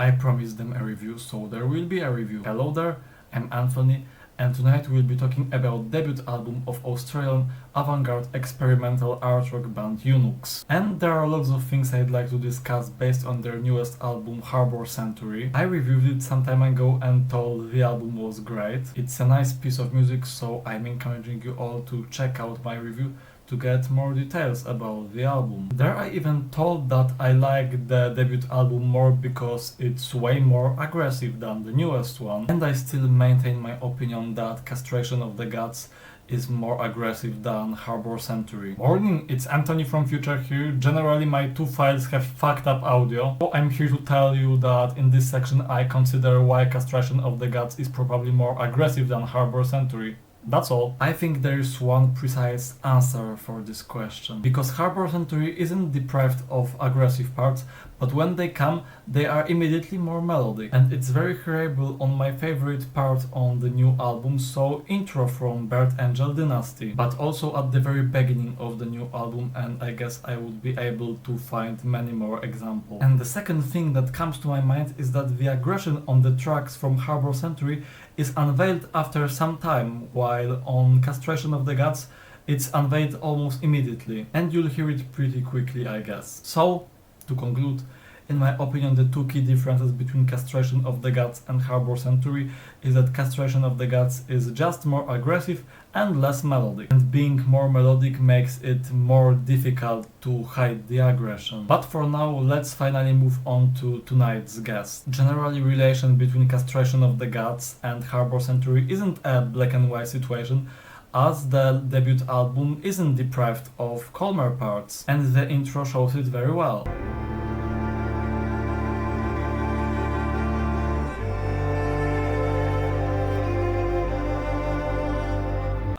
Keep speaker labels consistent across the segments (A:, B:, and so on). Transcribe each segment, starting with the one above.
A: I promised them a review, so there will be a review. Hello there, I'm Anthony, and tonight we'll be talking about debut album of Australian avant-garde experimental art rock band Eunuchs. And there are lots of things I'd like to discuss based on their newest album Harbour Century. I reviewed it some time ago and told the album was great. It's a nice piece of music, so I'm encouraging you all to check out my review to get more details about the album. There I even told that I like the debut album more because it's way more aggressive than the newest one, and I still maintain my opinion that Castration of the Gods is more aggressive than Harbour Century. Morning, it's Anthony from Future here. Generally my two files have fucked up audio, so I'm here to tell you that in this section I consider why Castration of the Gods is probably more aggressive than Harbour Century. That's all. I think there is one precise answer for this question, because Harbour Century isn't deprived of aggressive parts, but when they come, they are immediately more melodic, and it's very hearable on my favorite part on the new album, so intro from Bird Angel Dynasty, but also at the very beginning of the new album, and I guess I would be able to find many more examples. And the second thing that comes to my mind is that the aggression on the tracks from Harbour Century is unveiled after some time, while on Castration of the Gods it's unveiled almost immediately, and you'll hear it pretty quickly, I guess. So, to conclude, in my opinion, the two key differences between Castration of the Gods and Harbour Century is that Castration of the Gods is just more aggressive and less melodic, and being more melodic makes it more difficult to hide the aggression. But for now, let's finally move on to tonight's guest. Generally, relation between Castration of the Gods and Harbour Century isn't a black and white situation, as the debut album isn't deprived of calmer parts, and the intro shows it very well.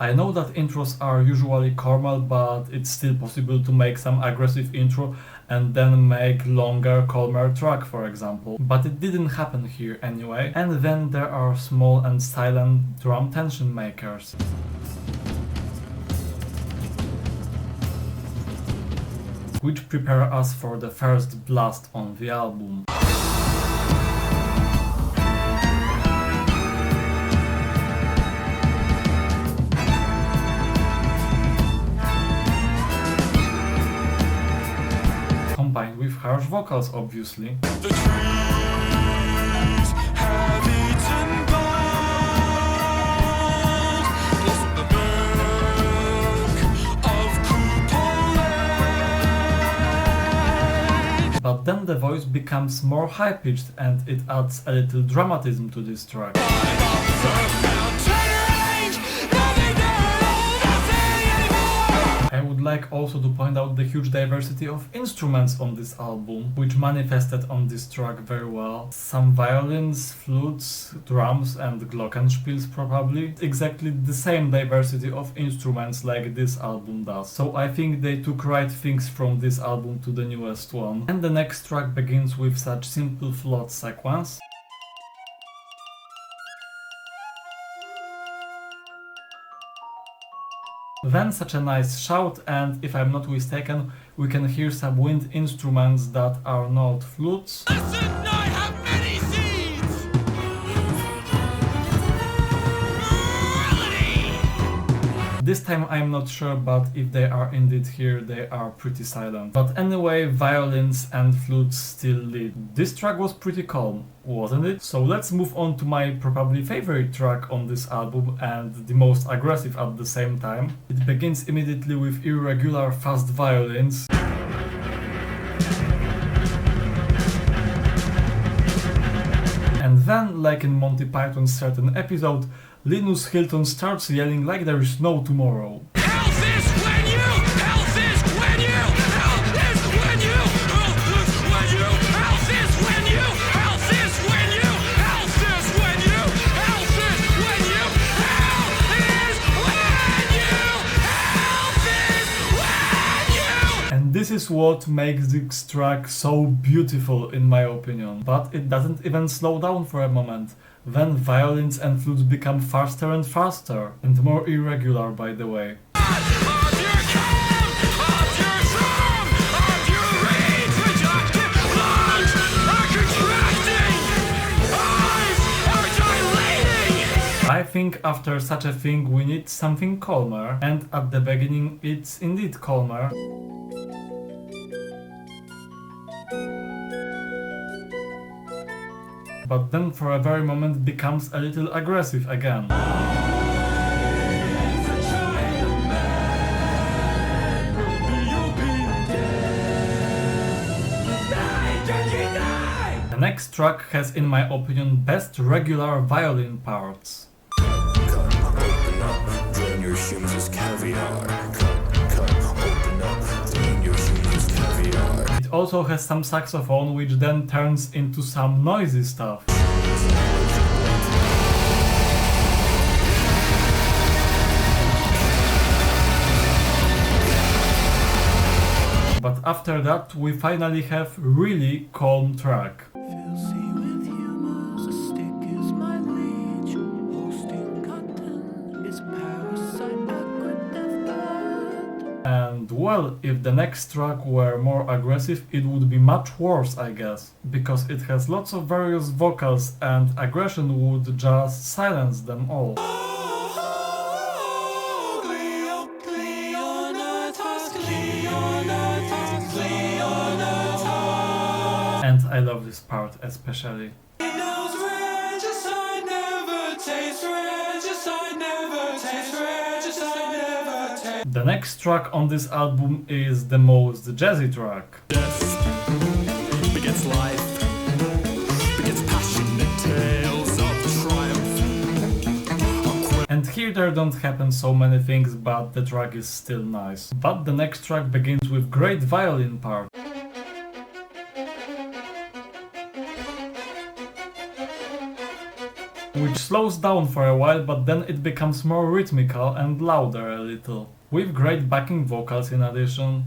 A: I know that intros are usually calmer, but it's still possible to make some aggressive intro and then make longer, calmer track, for example. But it didn't happen here anyway. And then there are small and silent drum tension makers, which prepare us for the first blast on the album. Combined with harsh vocals, obviously.
B: The trees have eaten gold. Listen the milk of Kupole.
A: But then the voice becomes more high-pitched and it adds a little dramatism to this track. I would like also to point out the huge diversity of instruments on this album, which manifested on this track very well. Some violins, flutes, drums and glockenspiels probably. Exactly the same diversity of instruments like this album does. So I think they took right things from this album to the newest one. And the next track begins with such simple float sequence. Then such a nice shout, and if I'm not mistaken, we can hear some wind instruments that are not flutes.
B: Listen, I have many seeds.
A: This time I'm not sure, but if they are indeed here, they are pretty silent. But anyway, violins and flutes still lead. This track was pretty calm, wasn't it? So let's move on to my probably favorite track on this album and the most aggressive at the same time. It begins immediately with irregular fast violins. And then, like in Monty Python's certain episode, Linus Hilton starts yelling like there is no tomorrow.
B: Health is when you, health is when you, health is when you, health is when you, health is when you, health is when you, health is when you, health is when you, health is when you, health is when you.
A: And this is what makes this track so beautiful in my opinion. But it doesn't even slow down for a moment. Then violins and flutes become faster and faster, and more irregular by the way.
B: Of your rage, rejected lungs are contracting.
A: think after such a thing we need something calmer, and at the beginning it's indeed calmer. But then for a very moment becomes a little aggressive again. The next track has, in my opinion, best regular violin parts.
C: Open up, drain your shoes as caviar. Cut, open up, drain your shoes as caviar.
A: It also has some saxophone, which then turns into some noisy stuff. But after that, we finally have really calm track.
B: Filthy with humors, a stick is my leech. Hosting cotton is parasite, aqua death blood.
A: And well, if the next track were more aggressive, it would be much worse, I guess. Because it has lots of various vocals and aggression would just silence them all. And I love this part especially. The next track on this album is the most jazzy track.
C: Death begets life, begets passionate tales of triumph.
A: And here there don't happen so many things, but the track is still nice. But the next track begins with great violin part. Which slows down for a while, but then it becomes more rhythmical and louder a little. With great backing vocals in addition.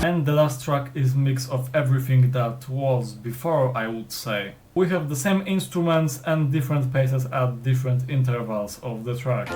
A: And the last track is mix of everything that was before, I would say. We have the same instruments and different paces at different intervals of the track.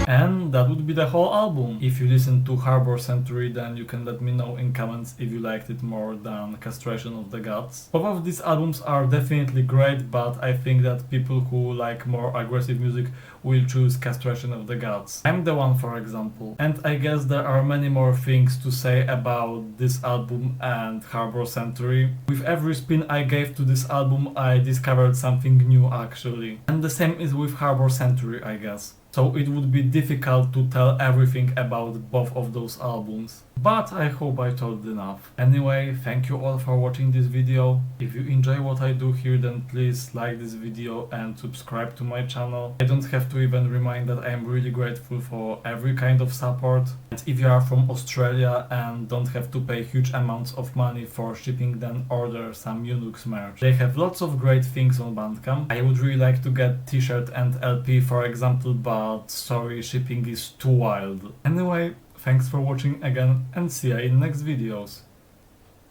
A: And that would be the whole album. If you listen to Harbor Century, then you can let me know in comments if you liked it more than Castration of the Gods. Both of these albums are definitely great, but I think that people who like more aggressive music will choose Castration of the Gods. I'm the one, for example. And I guess there are many more things to say about this album and Harbor Century. With every spin I gave to this album, I discovered something new actually. And the same is with Harbor Century, I guess. So it would be difficult to tell everything about both of those albums. But I hope I told enough. Anyway, thank you all for watching this video. If you enjoy what I do here, then please like this video and subscribe to my channel. I don't have to even remind that I am really grateful for every kind of support. And if you are from Australia and don't have to pay huge amounts of money for shipping, then order some Eunuchs merch. They have lots of great things on Bandcamp. I would really like to get t-shirt and LP, for example, but sorry, shipping is too wild. Anyway, thanks for watching again and see ya in next videos.